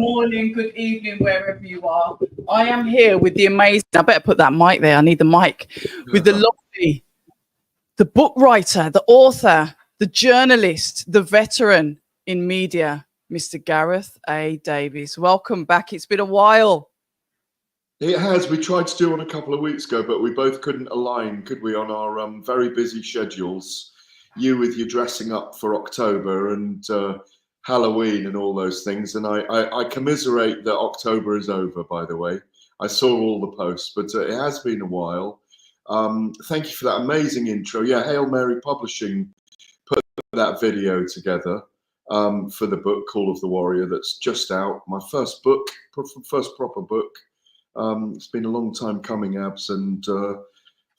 morning, good evening, wherever you are. I am here with the amazing, I better put that mic there, I need the mic, with the lovely, the book writer, the author, the journalist, the veteran in media, Mr. Gareth A. Davies. Welcome back. It's been a while. It has. We tried to do one a couple of weeks ago, but we both couldn't align, could we, on our very busy schedules. You with your dressing up for October and Halloween and all those things. And I commiserate that October is over, by the way. I saw all the posts, but it has been a while. Thank you for that amazing intro. Yeah, Hail Mary Publishing put that video together for the book Call of the Warrior that's just out. My first book, first proper book. It's been a long time coming, Abz, and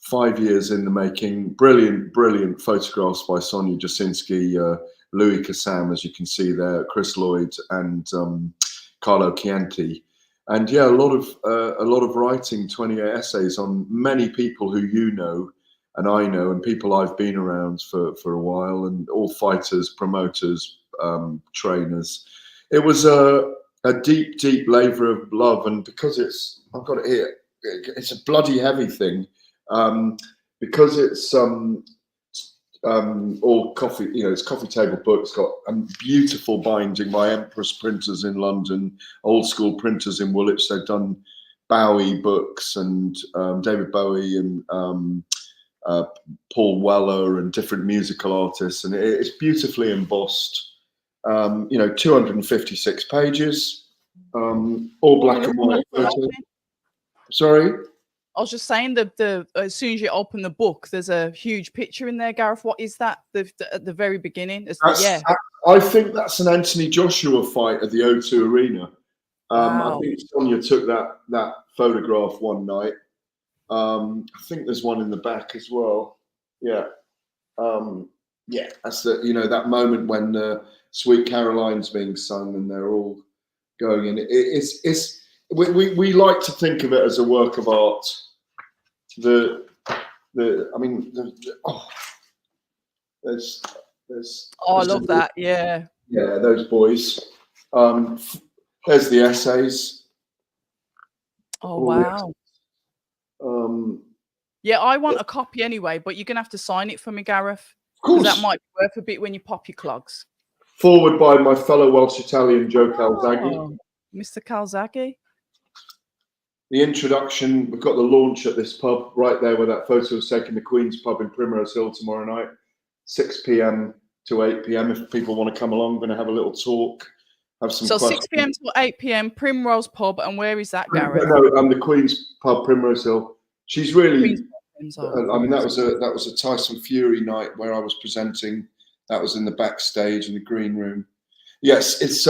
5 years in the making. Brilliant, brilliant photographs by Sonia Jasinski, Louis Kassam, as you can see there, Chris Lloyd, and Carlo Chianti. And yeah, a lot of writing, 28 essays on many people who you know and I know, and people I've been around for a while, and all fighters, promoters, trainers. It was a deep, deep labour of love, and because I've got it here, it's a bloody heavy thing, because it's all coffee, it's coffee table book. It's got a beautiful binding by Empress Printers in London, old school printers in Woolwich. They've done Bowie books and David Bowie and Paul Weller and different musical artists, and it's beautifully embossed. 256 pages, all black and white. Sorry? I was just saying that as soon as you open the book, there's a huge picture in there, Gareth. What is that? At the very beginning? I think that's an Anthony Joshua fight at the O2 Arena. Wow. I think Sonia took that photograph one night. I think there's one in the back as well. Yeah. That's that moment when Sweet Caroline's being sung and they're all going in. We like to think of it as a work of art. There's I love that. Yeah, those boys. There's the essays. Oh wow. Yeah, I want a copy anyway, but you're gonna have to sign it for me, Gareth. Of course. That might be worth a bit when you pop your clogs. Forward by my fellow Welsh Italian Joe Calzaghe. Mr. Calzaghe. The introduction, we've got the launch at this pub right there where that photo was taken, the Queen's Pub in Primrose Hill tomorrow night, 6 p.m. to 8 p.m. If people want to come along, we're going to have a little talk, have some questions. 6 p.m. to 8 p.m. Primrose Pub, and where is that, Gareth? No, the Queen's Pub, Primrose Hill. She's really, that was a Tyson Fury night where I was presenting. That was in the backstage in the green room. Yes, it's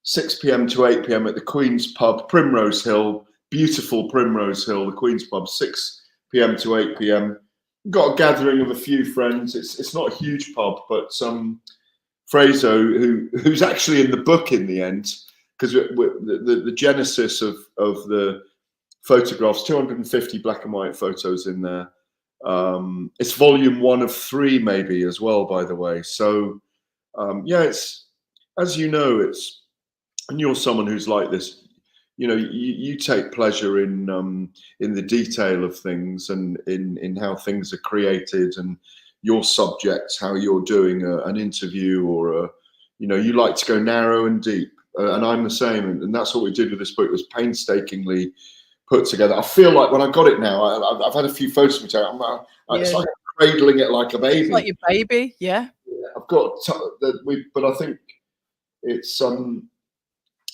6 p.m. to 8 p.m. at the Queen's Pub, Primrose Hill, beautiful Primrose Hill, the Queen's Pub, 6 p.m. to 8 p.m. We've got a gathering of a few friends. It's not a huge pub, but Fraser, who's actually in the book in the end, because the genesis of the photographs, 250 black and white photos in there. It's volume 1 of 3 maybe as well, by the way. So it's, as you know, and you're someone who's like this, you take pleasure in the detail of things and in how things are created and your subjects, how you're doing an interview or you like to go narrow and deep, and I'm the same, and that's what we did with this book. It was painstakingly put together. I feel like when I got it now, I've had a few photos of it. It's like cradling it like a baby. It's like your baby, yeah. I've got, but I think it's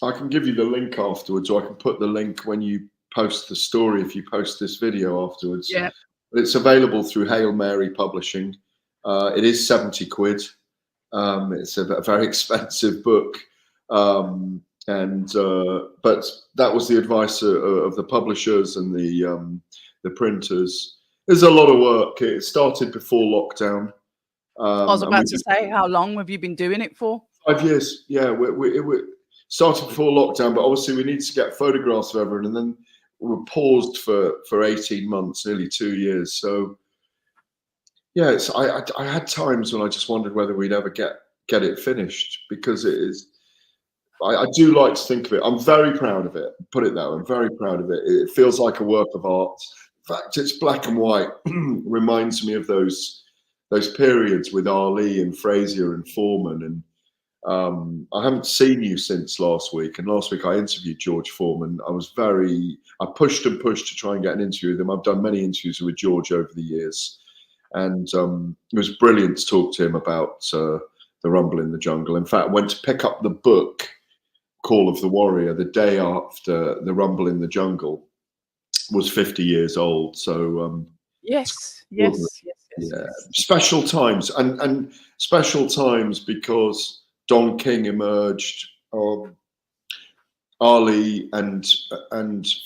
I can give you the link afterwards, or I can put the link when you post the story, if you post this video afterwards. Yeah. But it's available through Hail Mary Publishing. It is 70 quid. It's a very expensive book. But that was the advice of the publishers and the printers. There's a lot of work. It started before lockdown. I was about to say, how long have you been doing it for? 5 years. Yeah, we started before lockdown, but obviously we needed to get photographs of everyone, and then we were paused for 18 months, nearly 2 years. So yeah, I had times when I just wondered whether we'd ever get it finished, because it is. I do like to think of it. I'm very proud of it. Put it that way. I'm very proud of it. It feels like a work of art. In fact, it's black and white. Reminds me of those periods with Ali and Frazier and Foreman. And I haven't seen you since last week. And last week I interviewed George Foreman. I pushed and pushed to try and get an interview with him. I've done many interviews with George over the years. And it was brilliant to talk to him about the Rumble in the Jungle. In fact, I went to pick up the book, Call of the Warrior, the day after the Rumble in the Jungle was 50 years old. So yes. Special times, and special times because Don King emerged. Ali and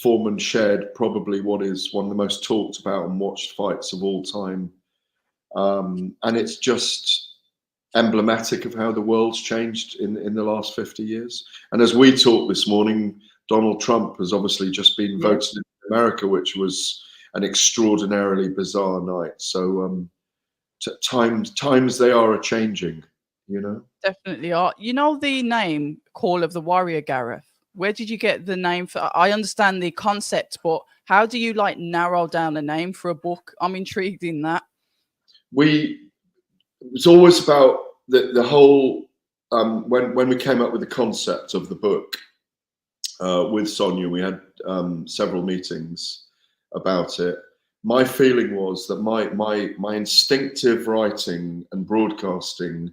Foreman shared probably what is one of the most talked about and watched fights of all time, and it's just emblematic of how the world's changed in the last 50 years. And as we talked this morning, Donald Trump has obviously just been voted in America, which was an extraordinarily bizarre night. So times they are changing, you know. Definitely are. You know the name Call of the Warrior, Gareth? Where did you get the name for? I understand the concept, but how do you like narrow down a name for a book? I'm intrigued in that. It's always about the whole when we came up with the concept of the book with Sonia, we had several meetings about it. My feeling was that my instinctive writing and broadcasting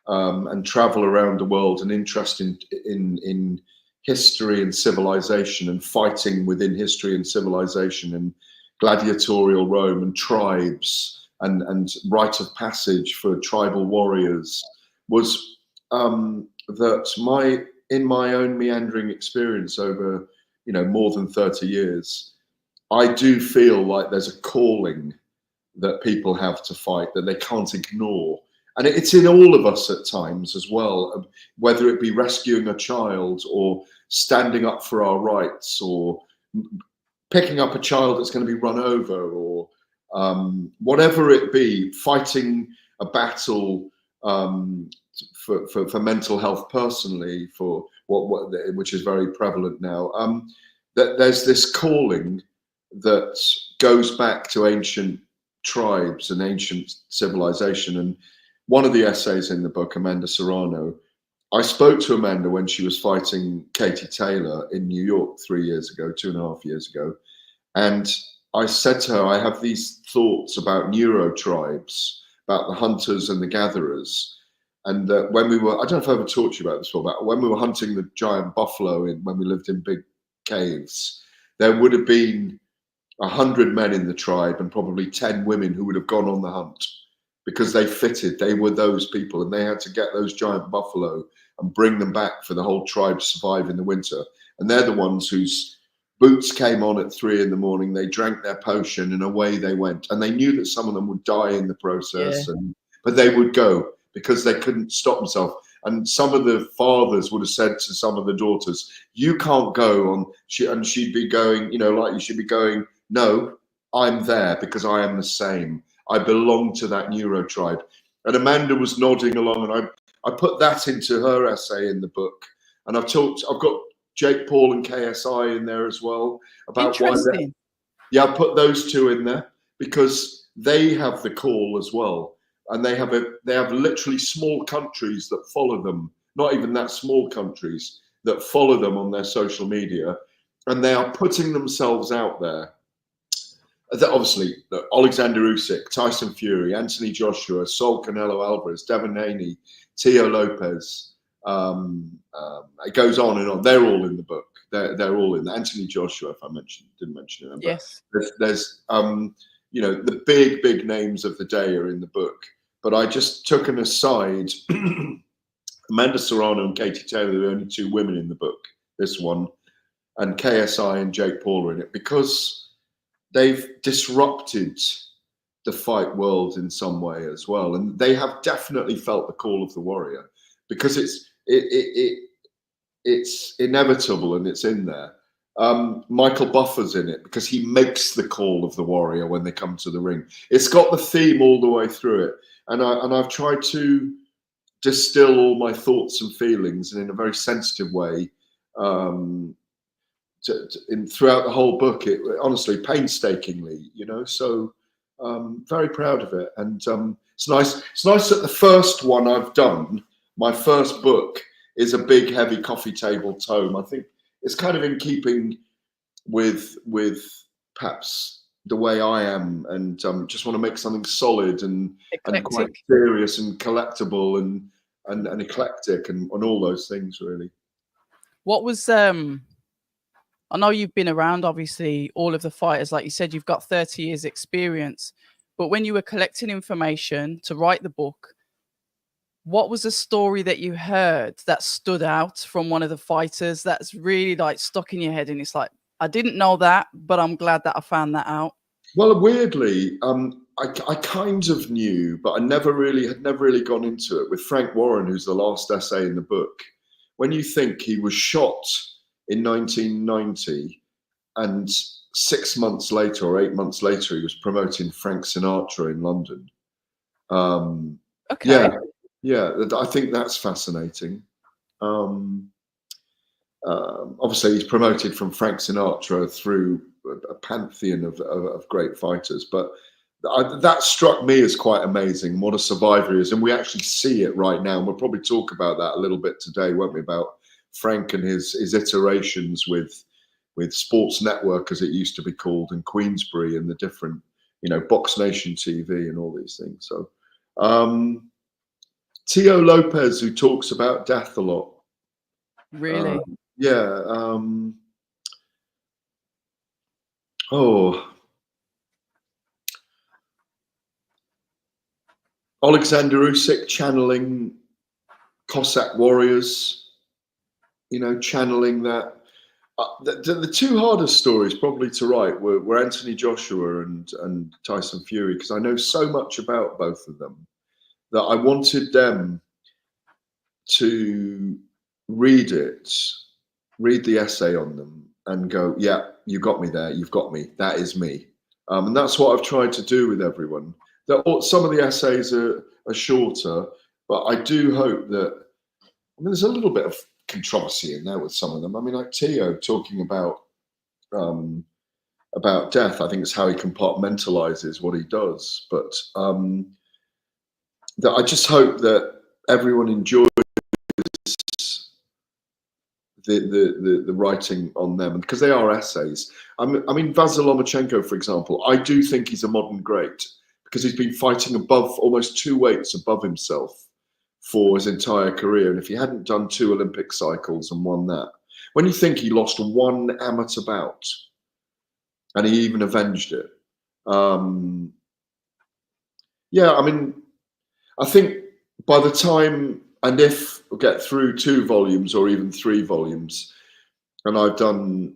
and travel around the world and interest in history and civilization and fighting within history and civilization and gladiatorial Rome and tribes and rite of passage for tribal warriors was that in my own meandering experience over more than 30 years, I do feel like there's a calling that people have to fight that they can't ignore. And it's in all of us at times as well, whether it be rescuing a child or standing up for our rights or picking up a child that's going to be run over or whatever it be, fighting a battle for mental health personally, for which is very prevalent now. That there's this calling that goes back to ancient tribes and ancient civilization. And one of the essays in the book, Amanda Serrano, I spoke to Amanda when she was fighting Katie Taylor in New York 3 years ago, 2.5 years ago. And I said to her, I have these thoughts about neuro tribes, about the hunters and the gatherers. And when we were, I don't know if I ever talked to you about this before, but when we were hunting the giant buffalo when we lived in big caves, there would have been 100 men in the tribe and probably 10 women who would have gone on the hunt because they fitted. They were those people, and they had to get those giant buffalo and bring them back for the whole tribe to survive in the winter. And they're the ones whose boots came on at 3 a.m. They drank their potion and away they went. And they knew that some of them would die in the process, but they would go because they couldn't stop themselves. And some of the fathers would have said to some of the daughters, "You can't go on." And she'd be going, like you should be going, "No, I'm there because I am the same. I belong to that neuro tribe." And Amanda was nodding along, and I put that into her essay in the book. And I've got Jake Paul and KSI in there as well about why. I put those two in there because they have the call as well. And they have literally small countries that follow them, not even that small countries that follow them on their social media, and they are putting themselves out there. Obviously, Alexander Usyk, Tyson Fury, Anthony Joshua, Saul Canelo Alvarez, Devin Haney, Teo Lopez. It goes on and on. They're all in the book. They're all in. Anthony Joshua, if I didn't mention him. Yes. There's the big names of the day are in the book. But I just took an aside. Amanda Serrano and Katie Taylor are the only two women in the book, this one, and KSI and Jake Paul are in it because they've disrupted the fight world in some way as well. And they have definitely felt the call of the warrior because it's inevitable and it's in there. Michael Buffer's in it because he makes the call of the warrior when they come to the ring. It's got the theme all the way through it. And I've tried to distill all my thoughts and feelings, and in a very sensitive way, throughout the whole book. It honestly, painstakingly, you know. So very proud of it, and it's nice. It's nice that the first one I've done, my first book, is a big, heavy coffee table tome. I think it's kind of in keeping with perhaps the way I am, and just want to make something solid and quite serious and collectible and eclectic and all those things, really. What was I know you've been around, obviously, all of the fighters. Like you said, you've got 30 years experience. But when you were collecting information to write the book, what was a story that you heard that stood out from one of the fighters that's really like stuck in your head? And it's like, I didn't know that, but I'm glad that I found that out. Well, weirdly, I kind of knew, but I had never really gone into it with Frank Warren, who's the last essay in the book. When you think he was shot in 1990, and 6 months later or 8 months later, he was promoting Frank Sinatra in London. Okay. Yeah, I think that's fascinating. Obviously, he's promoted from Frank Sinatra through a pantheon of great fighters, but that struck me as quite amazing. What a survivor he is, and we actually see it right now. And we'll probably talk about that a little bit today, won't we? About Frank and his iterations with Sports Network, as it used to be called, and Queensbury, and the different, you know, Box Nation TV and all these things. So, Tio Lopez, who talks about death a lot. Really? Yeah. Alexander Usyk channeling Cossack warriors, you know, channeling that. The two hardest stories probably to write were Anthony Joshua and Tyson Fury, because I know so much about both of them that I wanted them to read the essay on them and go, yeah, you got me there, you've got me, that is me. And that's what I've tried to do with everyone. Some of the essays are shorter, but I do hope that, I mean, there's a little bit of controversy in there with some of them. I mean, like Tio talking about death, I think it's how he compartmentalizes what he does. But that I just hope that everyone enjoys the writing on them, because they are essays. I mean, Vasyl Lomachenko, for example, I do think he's a modern great, because he's been fighting above, almost 2 weights above himself for his entire career. And if he hadn't done 2 Olympic cycles and won that, when you think he lost 1 amateur bout and he even avenged it. Yeah, I mean, I think by the time, and if we get through 2 volumes or even 3 volumes, and I've done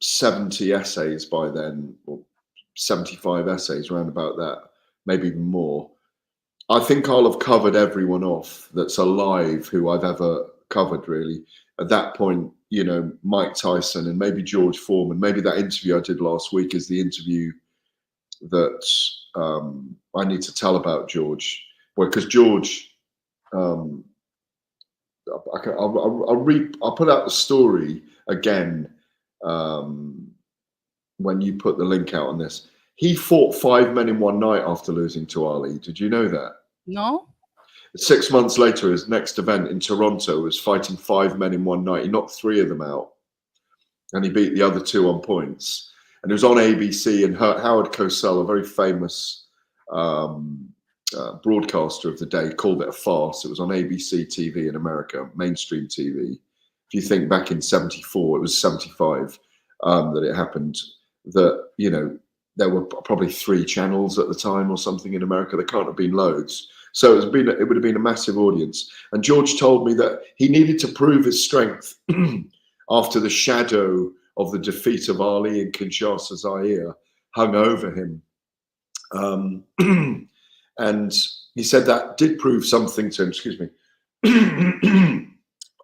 70 essays by then, or 75 essays, around about that, maybe even more, I think I'll have covered everyone off that's alive who I've ever covered, really. At that point, you know, Mike Tyson and maybe George Foreman. Maybe that interview I did last week is the interview that I need to tell about George. Well, because George, I'll put out the story again when you put the link out on this. He fought 5 men in one night after losing to Ali. Did you know that? No. 6 months later, his next event in Toronto was fighting 5 men in one night. He knocked 3 of them out, and he beat the other 2 on points. And it was on ABC, and Howard Cosell, a very famous broadcaster of the day, called it a farce. It was on ABC TV in America, mainstream TV. If you think back in 74, it was 75 that it happened, that, you know, there were probably 3 channels at the time or something in America. There can't have been loads. So it would have been a massive audience. And George told me that he needed to prove his strength after the shadow of the defeat of Ali in Kinshasa, Zaire, hung over him. And he said that did prove something to him, excuse me,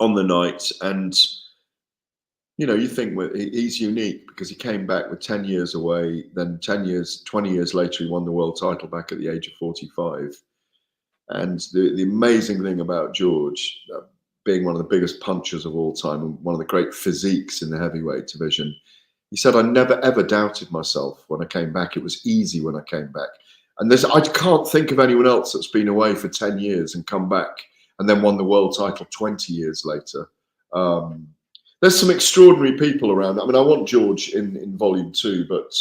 on the night. And, you know, you think he's unique because he came back with 10 years away, then 20 years later, he won the world title back at the age of 45. And the amazing thing about George, being one of the biggest punchers of all time and one of the great physiques in the heavyweight division, he said, I never ever doubted myself when I came back. It was easy when I came back. And I can't think of anyone else that's been away for 10 years and come back and then won the world title 20 years later. There's some extraordinary people around. I mean, I want George in volume 2, but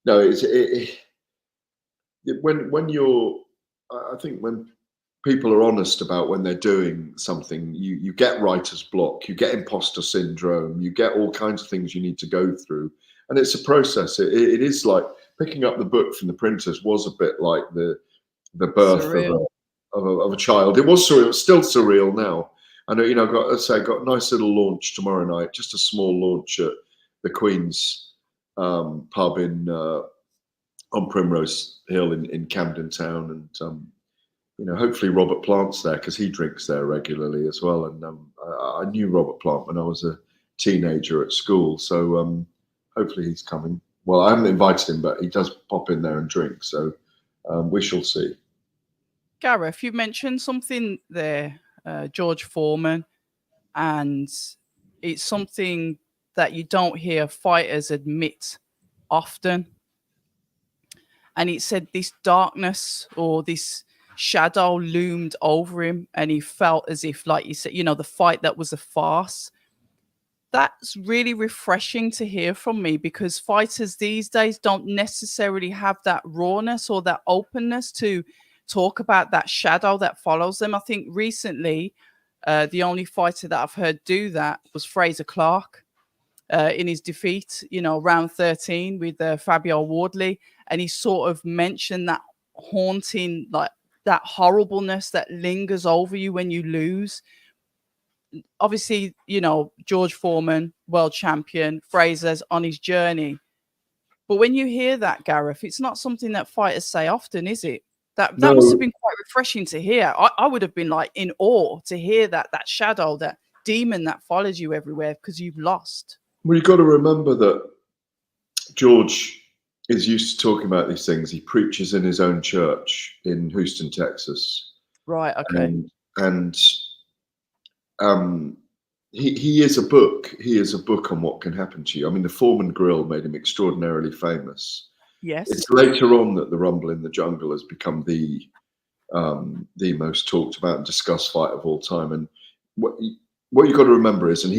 no, I think when people are honest about when they're doing something, you get writer's block, you get imposter syndrome, you get all kinds of things you need to go through. And it's a process. It is like picking up the book from the printers was a bit like the birth of a child. It was surreal. It's still surreal now. I know, you know, got a nice little launch tomorrow night, just a small launch at the Queen's pub on Primrose Hill in Camden Town, and you know, hopefully Robert Plant's there because he drinks there regularly as well. And I knew Robert Plant when I was a teenager at school, so hopefully he's coming. Well, I haven't invited him, but he does pop in there and drink, so we shall see. Gareth, you mentioned something there, George Foreman, and it's something that you don't hear fighters admit often. And it said this darkness or this shadow loomed over him, and he felt as if, like you said, you know, the fight that was a farce. That's really refreshing to hear from me, because fighters these days don't necessarily have that rawness or that openness to talk about that shadow that follows them. I think recently, the only fighter that I've heard do that was Fraser Clark in his defeat, you know, round 13 with Fabio Wardley. And he sort of mentioned that haunting, like that horribleness that lingers over you when you lose. Obviously, you know, George Foreman, world champion, Fraser's on his journey. But when you hear that, Gareth, it's not something that fighters say often, is it? That must have been quite refreshing to hear. I would have been like in awe to hear that shadow, that demon that follows you everywhere because you've lost. Well, you've got to remember that George is used to talking about these things. He preaches in his own church in Houston, Texas. Right. Okay. And he is a book. He is a book on what can happen to you. I mean, the Foreman Grill made him extraordinarily famous. Yes. It's later on that the Rumble in the Jungle has become the most talked about and discussed fight of all time. And what you've got to remember is, and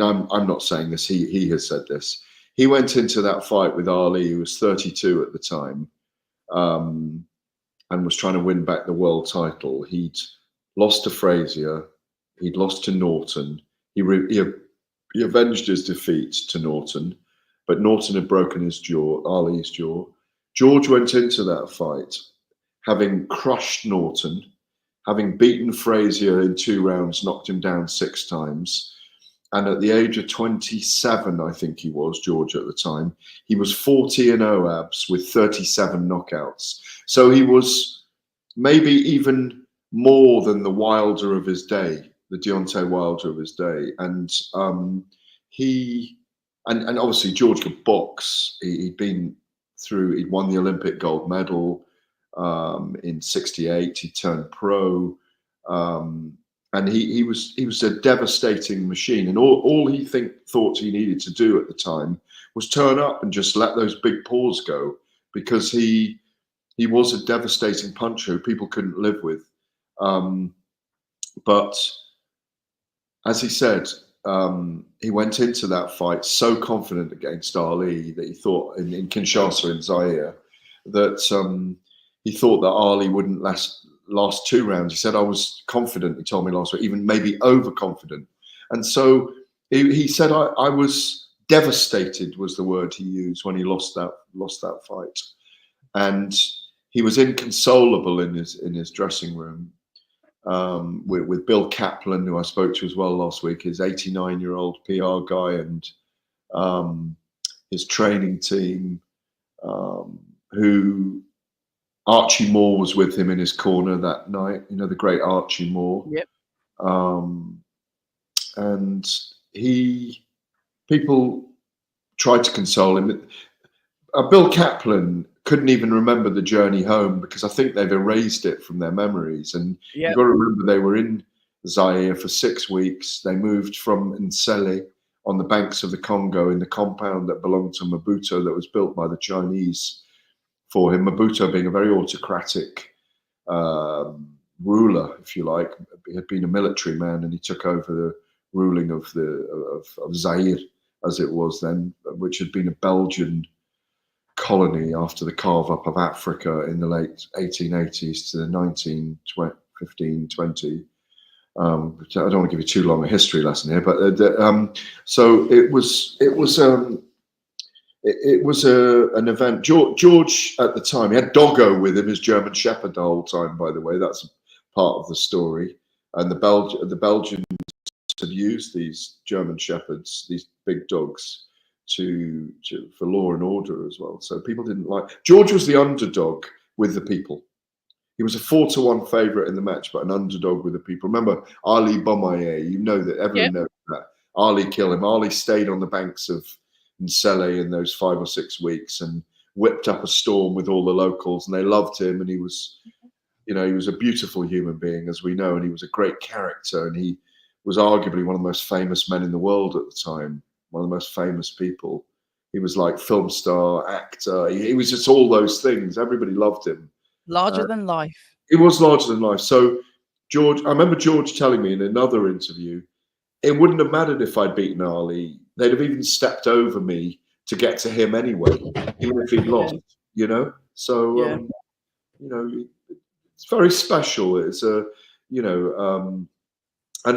I'm not saying this, he has said this. He went into that fight with Ali, who was 32 at the time, and was trying to win back the world title. He'd lost to Frazier. He'd lost to Norton. He avenged his defeat to Norton, but Norton had broken his jaw, Ali's jaw. George went into that fight having crushed Norton, having beaten Frazier in 2 rounds, knocked him down 6 times. And at the age of 27, I think he was, George at the time, he was 40-0 Abz with 37 knockouts. So he was maybe even more than the Wilder of his day, the Deontay Wilder of his day. And he obviously George could box. He'd won the Olympic gold medal in '68. He turned pro. And he was a devastating machine, and all he thought he needed to do at the time was turn up and just let those big paws go, because he was a devastating puncher who people couldn't live with. But as he said, he went into that fight so confident against Ali that he thought in Kinshasa in Zaire that he thought that Ali wouldn't last 2 rounds. He said, I was confident, he told me last week, even maybe overconfident. And so he said, I was devastated, was the word he used when he lost that fight. And he was inconsolable in his dressing room with Bill Kaplan, who I spoke to as well last week, his 89-year-old PR guy, and his training team, who Archie Moore was with him in his corner that night, you know, the great Archie Moore. Yep. And people tried to console him. Bill Kaplan couldn't even remember the journey home because I think they've erased it from their memories. And you've got to remember they were in Zaire for 6 weeks. They moved from Nsele on the banks of the Congo in the compound that belonged to Mobutu that was built by the Chinese for him. Mobutu being a very autocratic ruler, if you like. He had been a military man and he took over the ruling of Zaire, as it was then, which had been a Belgian colony after the carve up of Africa in the late 1880s to the 1915-20. I don't want to give you too long a history lesson here, but so it was an event. George at the time, he had Doggo with him, his German Shepherd, the whole time. By the way, that's part of the story. And the Belgians had used these German Shepherds, these big dogs, for law and order as well. So people didn't like. George was the underdog with the people. He was a 4-1 favourite in the match, but an underdog with the people. Remember Ali Bomaye? You know that everyone knows that. Ali killed him. Ali stayed on the banks of Nsele in those 5 or 6 weeks and whipped up a storm with all the locals, and they loved him. And he was, he was a beautiful human being, as we know, and he was a great character. And he was arguably one of the most famous men in the world at the time. One of the most famous people. He was like film star, actor. He was just all those things. Everybody loved him. Larger than life. He was larger than life. So George, I remember George telling me in another interview, it wouldn't have mattered if I'd beaten Ali. They'd have even stepped over me to get to him anyway, even if he'd lost, So, it's very special. It's and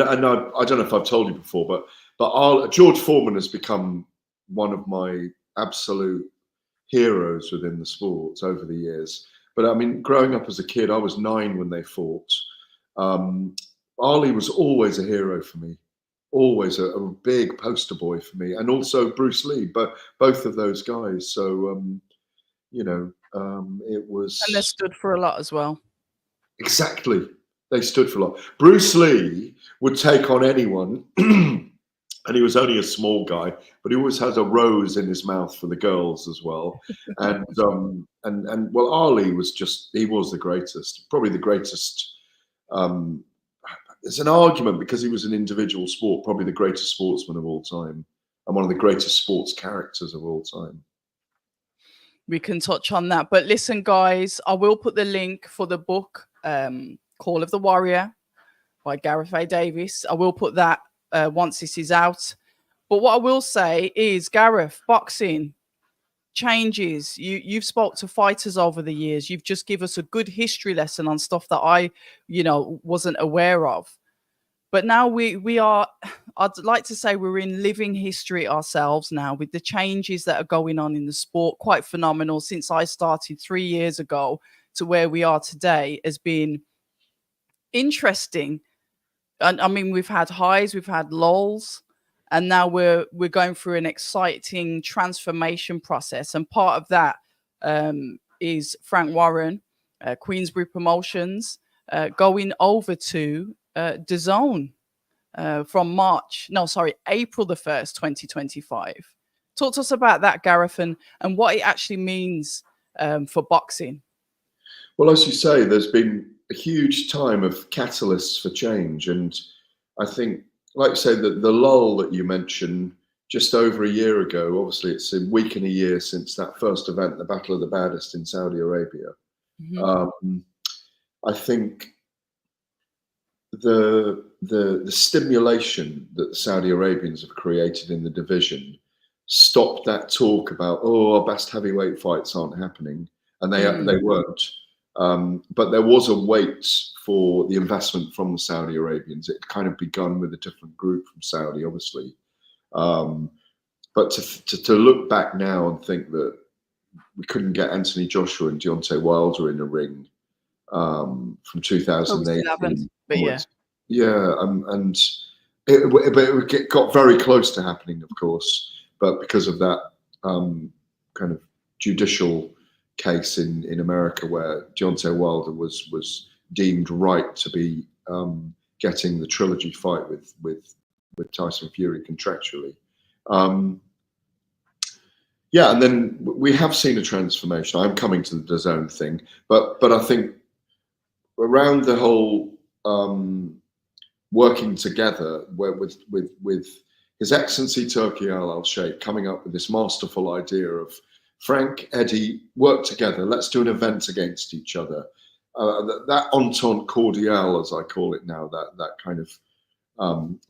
I don't know if I've told you before, but George Foreman has become one of my absolute heroes within the sport over the years. But I mean, growing up as a kid, I was 9 when they fought. Ali was always a hero for me, always a big poster boy for me, and also Bruce Lee, but both of those guys. So, it was. And they stood for a lot as well. Exactly. They stood for a lot. Bruce Lee would take on anyone, and he was only a small guy, but he always has a rose in his mouth for the girls as well. And well, Ali was he was the greatest, probably the greatest. There's an argument because he was an individual sport, probably the greatest sportsman of all time, and one of the greatest sports characters of all time. We can touch on that, but listen, guys, I will put the link for the book. Call of the Warrior by Gareth A. Davies. I will put that once this is out. But what I will say is, Gareth, boxing changes. You've spoke to fighters over the years. You've just given us a good history lesson on stuff that I, wasn't aware of. But now we are, I'd like to say we're in living history ourselves now with the changes that are going on in the sport. Quite phenomenal. Since I started 3 years ago to where we are today has been interesting. And I mean, we've had highs, we've had lulls, and now we're going through an exciting transformation process. And part of that is Frank Warren, Queensbury Promotions, going over to DAZN from April the 1st, 2025. Talk to us about that, Gareth, and what it actually means for boxing. Well, as you say, there's been a huge time of catalysts for change. And I think, like you say, the lull that you mentioned just over a year ago, obviously it's a week and a year since that first event, the Battle of the Baddest in Saudi Arabia. Mm-hmm. I think the stimulation that the Saudi Arabians have created in the division stopped that talk about, our best heavyweight fights aren't happening. And they weren't. But there was a wait for the investment from the Saudi Arabians. It kind of begun with a different group from Saudi, obviously. But to look back now and think that we couldn't get Anthony Joshua and Deontay Wilder in a ring from 2018. But and it got very close to happening, of course. But because of that kind of judicial case in America where Deontay Wilder was deemed right to be getting the trilogy fight with Tyson Fury contractually. Yeah, and then we have seen a transformation. I'm coming to the DAZN thing, but I think around the whole working together, with His Excellency Turki Al Sheikh coming up with this masterful idea of Frank, Eddie, work together. Let's do an event against each other. That entente cordiale, as I call it now, that kind of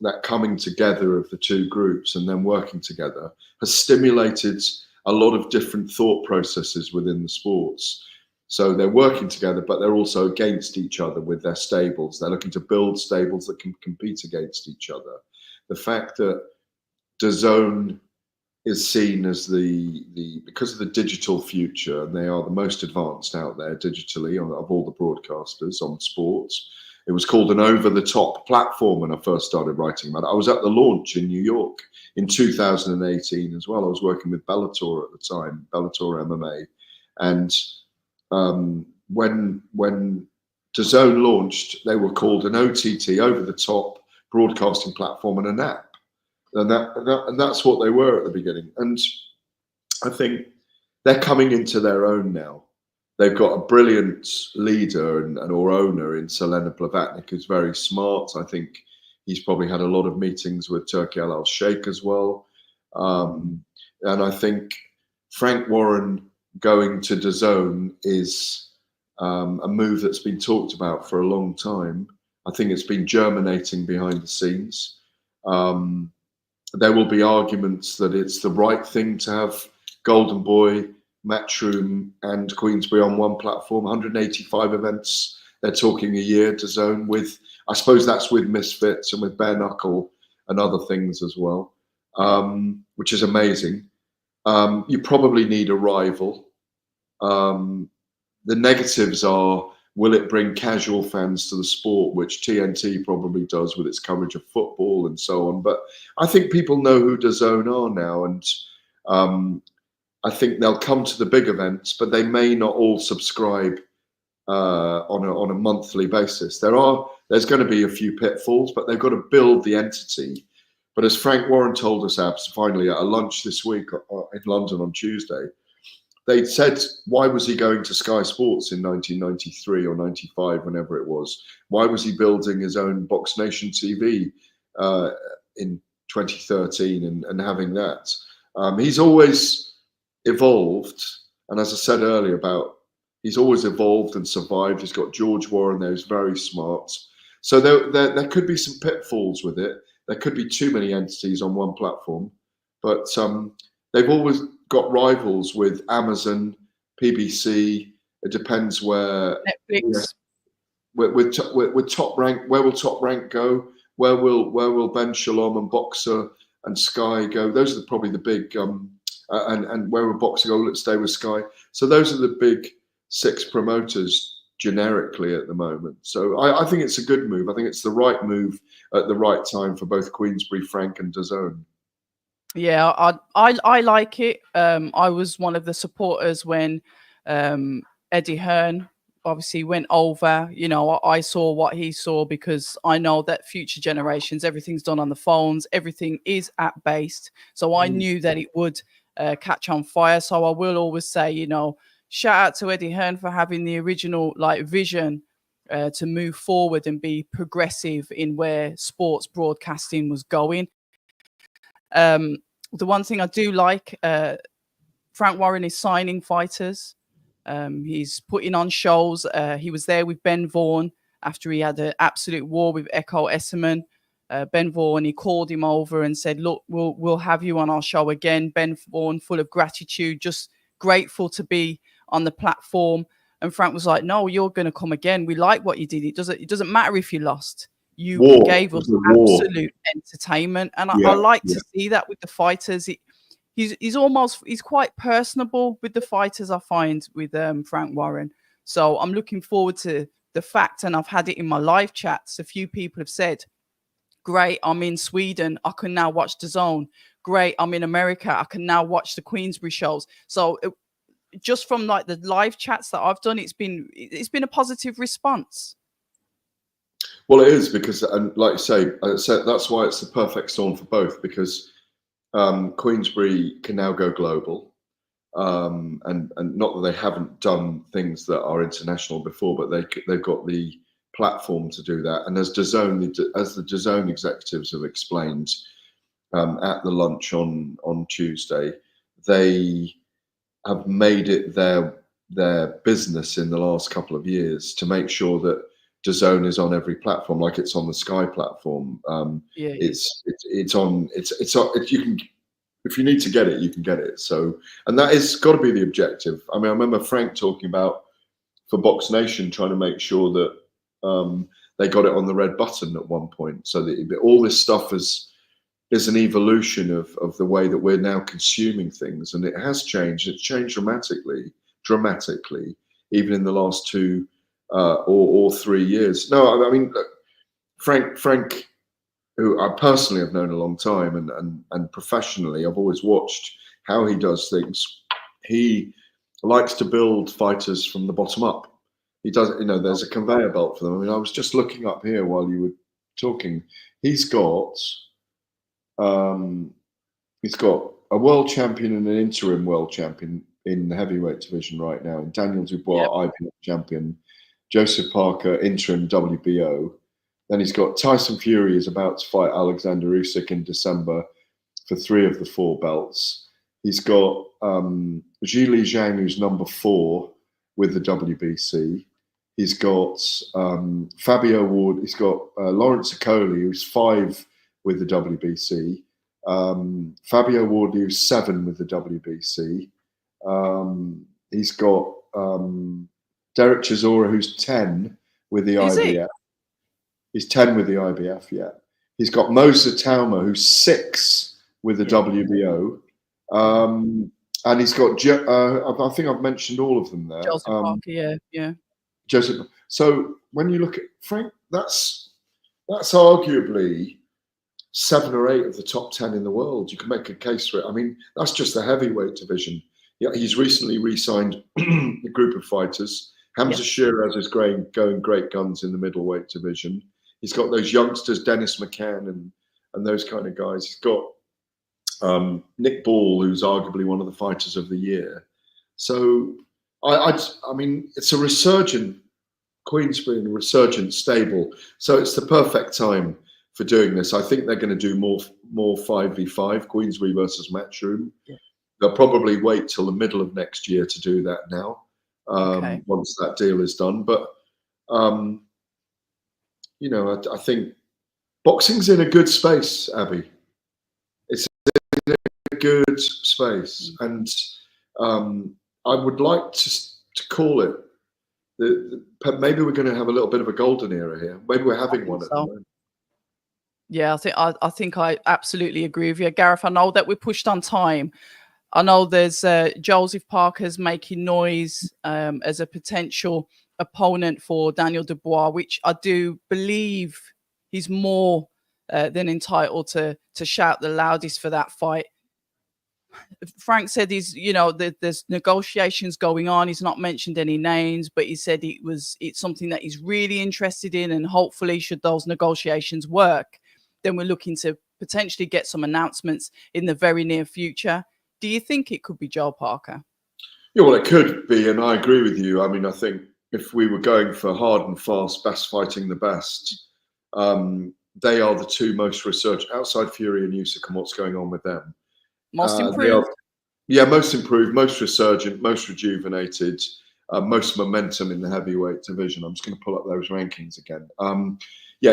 that coming together of the two groups and then working together has stimulated a lot of different thought processes within the sports. So they're working together, but they're also against each other with their stables. They're looking to build stables that can compete against each other. The fact that DAZN is seen as because of the digital future, and they are the most advanced out there digitally of all the broadcasters on sports. It was called an over-the-top platform when I first started writing about it. I was at the launch in New York in 2018 as well. I was working with Bellator at the time, Bellator MMA, and when DAZN launched, they were called an OTT, over-the-top broadcasting platform, and an app. And that's what they were at the beginning. And I think they're coming into their own now. They've got a brilliant leader or owner in Selena Blavatnik, who's very smart. I think he's probably had a lot of meetings with Turki Al Sheikh as well. And I think Frank Warren going to DAZN is a move that's been talked about for a long time. I think it's been germinating behind the scenes. There will be arguments that it's the right thing to have Golden Boy, Matchroom, and Queensberry on one platform. 185 events they're talking a year DAZN with. I suppose that's with Misfits and with Bare Knuckle and other things as well, which is amazing. You probably need a rival. The negatives are, will it bring casual fans to the sport, which TNT probably does with its coverage of football and so on. But I think people know who DAZN are now, and I think they'll come to the big events, but they may not all subscribe on a monthly basis. There's going to be a few pitfalls, but they've got to build the entity. But as Frank Warren told us, Abz, finally at a lunch this week in London on Tuesday, they'd said, why was he going to Sky Sports in 1993 or 95, whenever it was? Why was he building his own Box Nation TV in 2013 and having that? He's always evolved. And as I said earlier he's always evolved and survived. He's got George Warren there, who's very smart. So there could be some pitfalls with it. There could be too many entities on one platform. But they've always got rivals with Amazon, PBC. It depends where Netflix. With Top Rank, where will Top Rank go? Where will Ben Shalom and Boxer and Sky go? Those are probably the big and where will Boxer go? Will it stay with Sky? So those are the big 6 promoters generically at the moment. So I think it's a good move. I think it's the right move at the right time for both Queensberry, Frank, and DAZN. Yeah, I like it. I was one of the supporters when Eddie Hearn obviously went over. You know, I saw what he saw, because I know that future generations, everything's done on the phones, everything is app based. So I knew that it would catch on fire. So I will always say, you know, shout out to Eddie Hearn for having the original vision to move forward and be progressive in where sports broadcasting was going. The one thing I do like, Frank Warren is signing fighters. He's putting on shows. He was there with Ben Vaughan after he had an absolute war with Echo Esserman. Ben Vaughan, he called him over and said, look, we'll have you on our show again. Ben Vaughan, full of gratitude, just grateful to be on the platform. And Frank was like, no, you're going to come again. We like what you did. It doesn't matter if you lost. You gave us absolute entertainment. And I like to see that with the fighters. He's quite personable with the fighters, I find, with Frank Warren. So I'm looking forward to the fact, and I've had it in my live chats. A few people have said, great, I'm in Sweden, I can now watch DAZN. Great, I'm in America, I can now watch the Queensberry shows. So just from the live chats that I've done, it's been a positive response. Well, it is, because, and like you say, that's why it's the perfect storm for both, because Queensberry can now go global. and not that they haven't done things that are international before, but they've got the platform to do that. And as the DAZN executives have explained at the lunch on Tuesday, they have made it their business in the last couple of years to make sure that DAZN is on every platform, like it's on the Sky platform. It's on. You can, if you need to get it, you can get it. So, and that is got to be the objective. I mean, I remember Frank talking about for Box Nation trying to make sure that they got it on the red button at one point, so that all this stuff is an evolution of the way that we're now consuming things, and it has changed. It's changed dramatically, even in the last 2 or 3 years. No, I mean, Frank, who I personally have known a long time, and professionally, I've always watched how he does things. He likes to build fighters from the bottom up. He does, there's a conveyor belt for them. I mean, I was just looking up here while you were talking. He's got a world champion and an interim world champion in the heavyweight division right now. And Daniel Dubois, IBF champion, Joseph Parker, interim WBO. Then he's got Tyson Fury is about to fight Alexander Usyk in December for 3 of the 4 belts. He's got Zhili Zhang, who's number 4 with the WBC. He's got Fabio Ward. He's got Lawrence Okoli, who's 5 with the WBC. Fabio Ward, who's 7 with the WBC. He's got Derek Chisora, who's 10 with the IBF. He's 10 with the IBF, yeah. He's got Mosa Tauma, who's 6 with the WBO. And he's got, I think I've mentioned all of them there. Joseph Parker, yeah. Joseph. So when you look at Frank, that's arguably 7 or 8 of the top 10 in the world. You can make a case for it. I mean, that's just the heavyweight division. Yeah, he's recently re-signed a group of fighters. Hamza Shiraz is going great guns in the middleweight division. He's got those youngsters, Dennis McCann and those kind of guys. He's got Nick Ball, who's arguably one of the fighters of the year. So, I mean, it's a resurgent Queensbury and a resurgent stable. So it's the perfect time for doing this. I think they're going to do more 5v5, Queensbury versus Matchroom. Yeah. They'll probably wait till the middle of next year to do that now, once that deal is done. But, I think boxing's in a good space, Abby. It's in a good space. And I would like to call it, maybe we're going to have a little bit of a golden era here. Maybe we're having one at the moment. Yeah, I think I absolutely agree with you, Gareth. I know that we're pushed on time. I know there's Joseph Parker's making noise as a potential opponent for Daniel Dubois, which I do believe he's more than entitled to shout the loudest for that fight. Frank said there's negotiations going on. He's not mentioned any names, but he said it's something that he's really interested in, and hopefully, should those negotiations work, then we're looking to potentially get some announcements in the very near future. Do you think it could be Joe Parker? Yeah, well, it could be, and I agree with you. I mean, I think if we were going for hard and fast, best fighting the best, they are the 2 most researched outside Fury and Usyk and what's going on with them. Most improved. Most improved, most resurgent, most rejuvenated, most momentum in the heavyweight division. I'm just going to pull up those rankings again.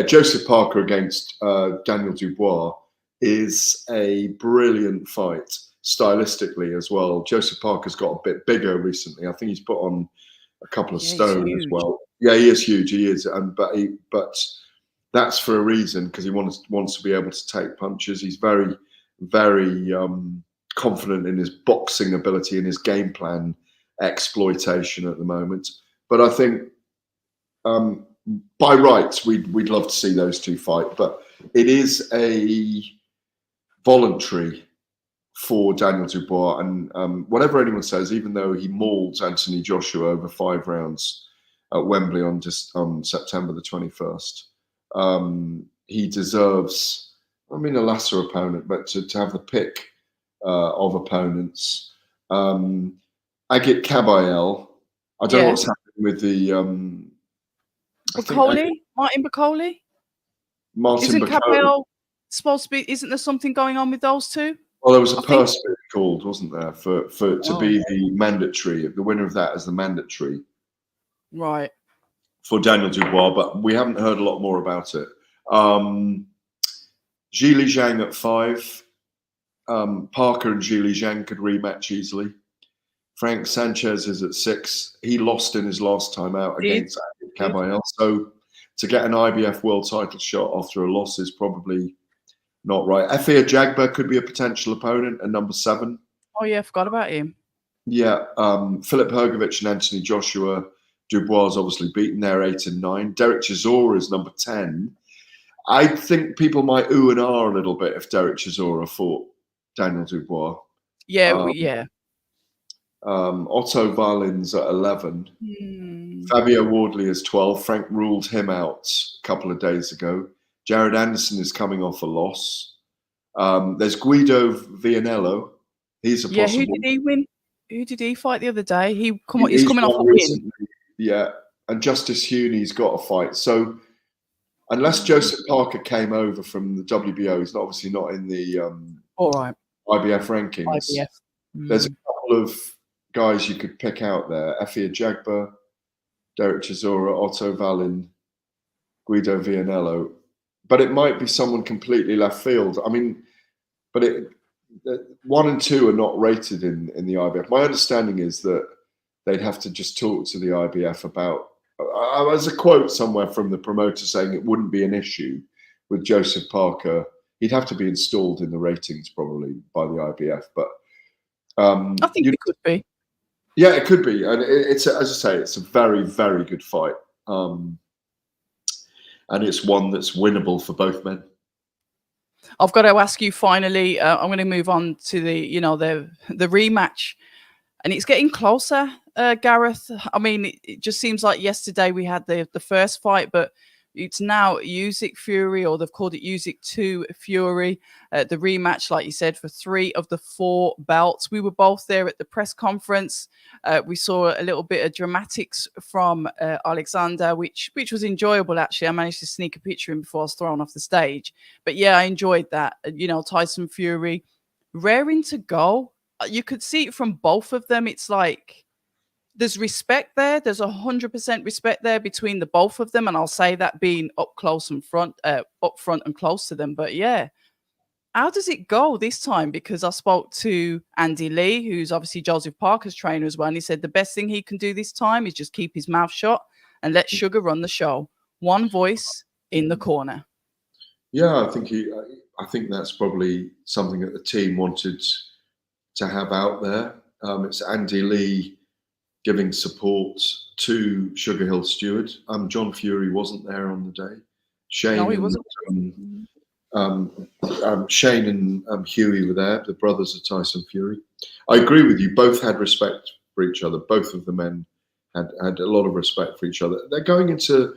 Joseph Parker against Daniel Dubois is a brilliant fight, stylistically as well. Joseph Parker's got a bit bigger recently. I think he's put on a couple of stone as well. Yeah, he is huge. He is, but that's for a reason, because he wants to be able to take punches. He's very, very confident in his boxing ability and his game plan exploitation at the moment. But I think by rights, we'd love to see those 2 fight, but it is a voluntary for Daniel Dubois, and whatever anyone says, even though he mauled Anthony Joshua over 5 rounds at Wembley on September the 21st, he deserves, a lesser opponent, but to have the pick of opponents Agit Kabayel. I don't know what's happening with the Martin Bacoli. Martin Isn't Bacoli. Cabell supposed to be? Isn't there something going on with those two? Well, there was a purse bid called, wasn't there, to be Oh. the mandatory, the winner of that as the mandatory, Right. for Daniel Dubois, but we haven't heard a lot more about it. Zhili Zhang at 5. Parker and Zhili Zhang could rematch easily. Frank Sanchez is at 6. He lost in his last time out against Kabayel. So to get an IBF world title shot after a loss is probably not right. Efia Jagba could be a potential opponent at number 7. Oh yeah, I forgot about him. Yeah, Filip Hrgovic and Anthony Joshua. Dubois is obviously beaten there, 8 and 9. Derek Chisora is number 10. I think people might ooh and ah a little bit if Derek Chisora fought Daniel Dubois. Yeah, Otto Valin's at 11. Fabio Wardley is 12. Frank ruled him out a couple of days ago. Jared Anderson is coming off a loss. There's Guido Vianello. He's a possible. Who did he win? Who did he fight the other day? He's coming off a win. Yeah, and Justice Huney's got a fight. So unless Joseph Parker came over from the WBO, he's obviously not in the all right IBF rankings. There's a couple of guys you could pick out there: Efia Jagba, Derek Chisora, Otto Valin, Guido Vianello. But it might be someone completely left field. I mean, but 1 and 2 are not rated in the IBF. My understanding is that they'd have to just talk to the IBF about. There's a quote somewhere from the promoter saying it wouldn't be an issue with Joseph Parker. He'd have to be installed in the ratings probably by the IBF, but I think it could be. Yeah, it could be, and it's as I say, it's a very, very good fight, and it's one that's winnable for both men. I've got to ask you finally. I'm going to move on to the rematch, and it's getting closer, Gareth. I mean, it just seems like yesterday we had the first fight, but it's now Usyk Fury, or they've called it Usyk 2 Fury. The rematch, like you said, for 3 of the 4 belts. We were both there at the press conference. We saw a little bit of dramatics from Alexander, which was enjoyable, actually. I managed to sneak a picture in before I was thrown off the stage. But yeah, I enjoyed that. Tyson Fury, raring to go. You could see it from both of them. It's like there's respect there. There's 100% respect there between the both of them. And I'll say that being up close and up front and close to them. But yeah, how does it go this time? Because I spoke to Andy Lee, who's obviously Joseph Parker's trainer as well. And he said the best thing he can do this time is just keep his mouth shut and let Sugar run the show. One voice in the corner. Yeah, I think that's probably something that the team wanted to have out there. It's Andy Lee giving support to Sugar Hill Stewart. John Fury wasn't there on the day. Shane, no, he wasn't. Shane and Huey were there, the brothers of Tyson Fury. I agree with you. Both had respect for each other. Both of the men had a lot of respect for each other. They're going into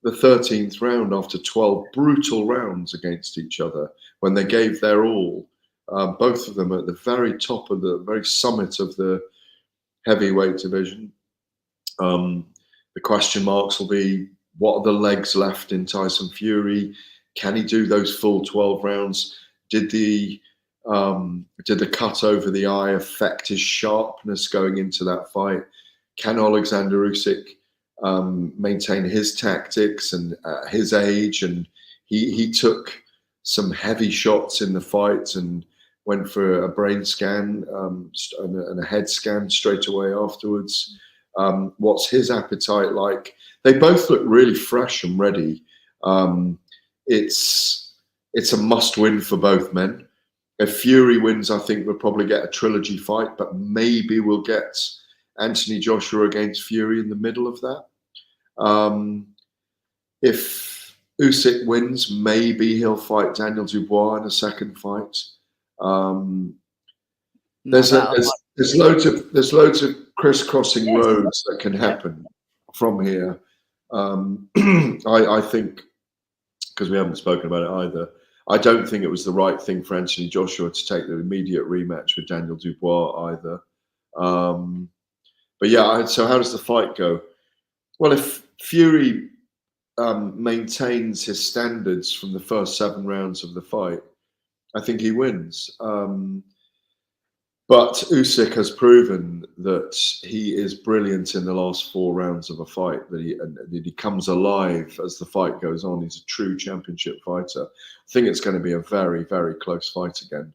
the 13th round after 12 brutal rounds against each other when they gave their all. Both of them at the very top of the very summit of the heavyweight division. The question marks will be, what are the legs left in Tyson Fury? Can he do those full 12 rounds? Did the cut over the eye affect his sharpness going into that fight? Can Alexander Usyk maintain his tactics and his age? And he took some heavy shots in the fight and went for a brain scan and a head scan straight away afterwards. What's his appetite like? They both look really fresh and ready. It's a must-win for both men. If Fury wins, I think we'll probably get a trilogy fight, but maybe we'll get Anthony Joshua against Fury in the middle of that. If Usyk wins, maybe he'll fight Daniel Dubois in a second fight. There's loads of crisscrossing roads that can happen from here. I think, because we haven't spoken about it either, I don't think it was the right thing for Anthony Joshua to take the immediate rematch with Daniel Dubois either. But yeah, so how does the fight go? Well, if Fury maintains his standards from the first 7 rounds of the fight, I think he wins. But Usyk has proven that he is brilliant in the last 4 rounds of a fight, that he comes alive as the fight goes on. He's a true championship fighter. I think it's going to be a very, very close fight again.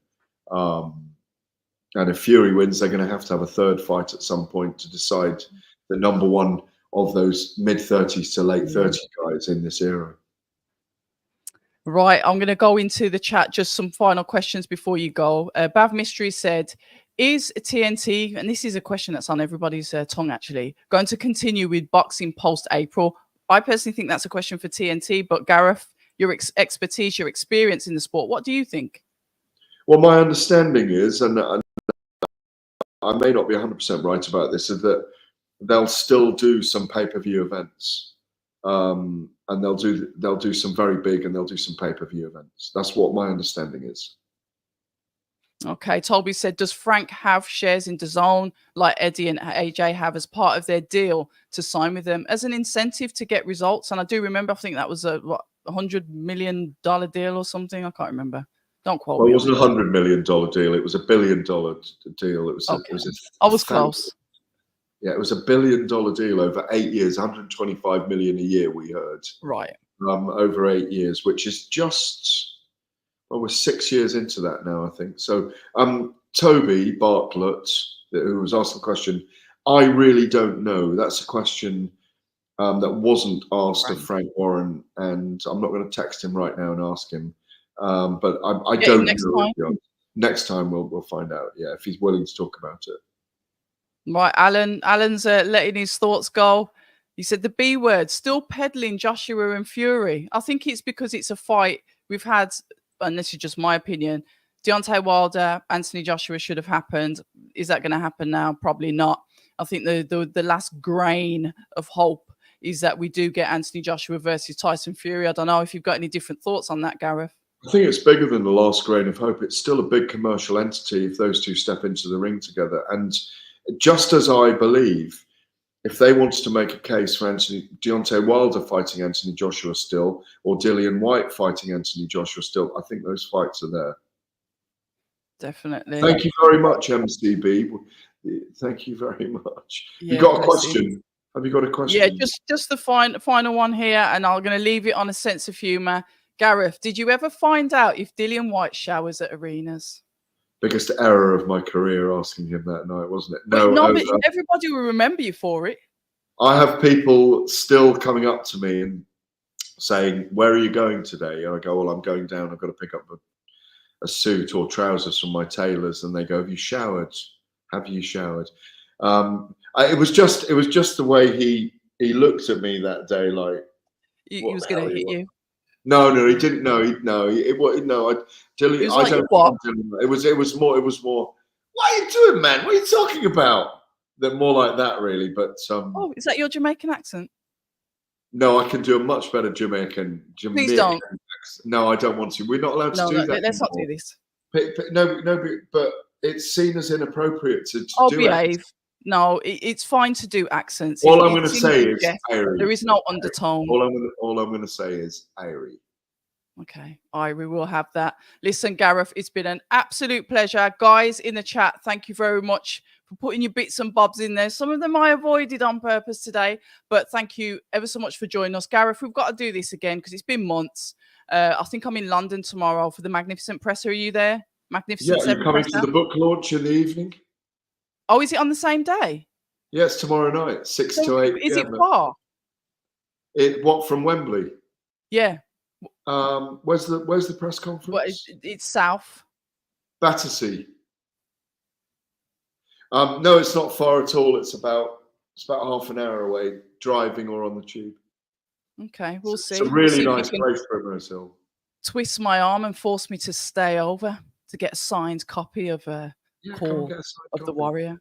And if Fury wins, they're going to have a third fight at some point to decide the number one of those mid-30s to late 30 guys in this era. Right, I'm going to go into the chat. Just some final questions before you go. Bav Mystery said, is TNT, and this is a question that's on everybody's tongue actually, going to continue with boxing post-April? I personally think that's a question for TNT, but Gareth, your expertise, your experience in the sport, what do you think? Well, my understanding is, and I may not be 100% right about this, is that they'll still do some pay-per-view events. And they'll do some very big, and they'll do some pay-per-view events. That's what my understanding is. Okay, Toby said, does Frank have shares in DAZN like Eddie and AJ have as part of their deal to sign with them as an incentive to get results? And I do remember, I think that was a $100 million deal or something. I can't remember. Don't quote me. It wasn't $100 million deal. It was $1 billion deal. It was. Okay. I was close. Yeah, it was $1 billion deal over 8 years, 125 million a year. We heard. Right. Over 8 years, which is just. Well, we're 6 years into that now, I think. So, Toby Bartlett, who was asked the question, I really don't know. That's a question that wasn't asked of Frank Warren, and I'm not going to text him right now and ask him. But I don't know. Next time we'll find out. Yeah, if he's willing to talk about it. Right, Alan's letting his thoughts go. He said the B word, still peddling Joshua and Fury. I think it's because it's a fight we've had. And this is just my opinion, Deontay Wilder, Anthony Joshua should have happened. Is that going to happen now? Probably not. I think the last grain of hope is that we do get Anthony Joshua versus Tyson Fury. I don't know if you've got any different thoughts on that, Gareth. I think it's bigger than the last grain of hope. It's still a big commercial entity if those two step into the ring together. And just as I believe, if they wanted to make a case for Deontay Wilder fighting Anthony Joshua still, or Dillian White fighting Anthony Joshua still, I think those fights are there. Definitely. Thank you very much, MCB. Thank you very much. Yeah, you got a question? Have you got a question? Yeah, just the final one here, and I'm going to leave it on a sense of humour. Gareth, did you ever find out if Dillian White showers at arenas? Biggest error of my career asking him that night, wasn't it? No, but everybody will remember you for it. I have people still coming up to me and saying, "Where are you going today?" And I go, "Well, I'm going down. I've got to pick up a suit or trousers from my tailors." And they go, "Have you showered? Have you showered?" It was just the way he looked at me that day, like he was going to hit you. No, he didn't. Dillian, was like, I don't. What? It was more. What are you doing, man? What are you talking about? They're more like that, really. But oh, is that your Jamaican accent? No, I can do a much better Jamaican. Please don't. Accent. No, I don't want to. We're not allowed to do that. Let's not do this. But it's seen as inappropriate to I'll do behave. Accents. No, it's fine to do accents. All I'm going to say is airy. There is no undertone. All I'm going to say is airy. Okay, we will have that. Listen, Gareth, it's been an absolute pleasure. Guys in the chat, thank you very much for putting your bits and bobs in there. Some of them I avoided on purpose today, but thank you ever so much for joining us. Gareth, we've got to do this again because it's been months. I think I'm in London tomorrow for the Magnificent Presser. Are you there? Magnificent. Yeah, you're coming to the book launch in the evening. Oh, is it on the same day? Yes, tomorrow night, 6 to 8. Is it far? What, from Wembley? Yeah. Where's the press conference? Well, it's south. Battersea. No, it's not far at all. It's about half an hour away, driving or on the tube. Okay, we'll see. It's a really nice place, Primrose Hill. Twist my arm and force me to stay over to get a signed copy of Call of the Warrior.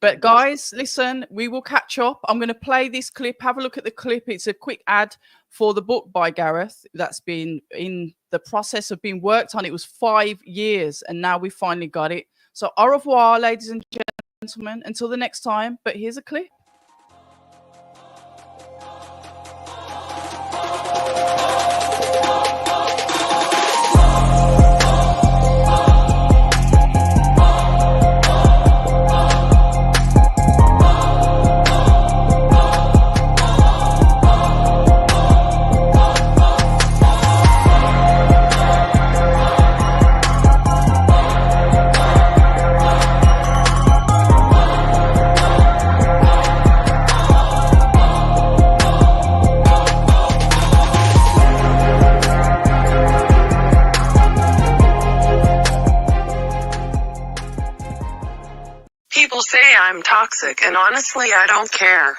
But guys, listen, we will catch up. I'm going to play this clip. Have a look at the clip. It's a quick ad for the book by Gareth that's been in the process of being worked on. It was 5 years and now we finally got it. So au revoir, ladies and gentlemen. gentlemen. Until the next time, but here's a clip. People say I'm toxic, and honestly, I don't care.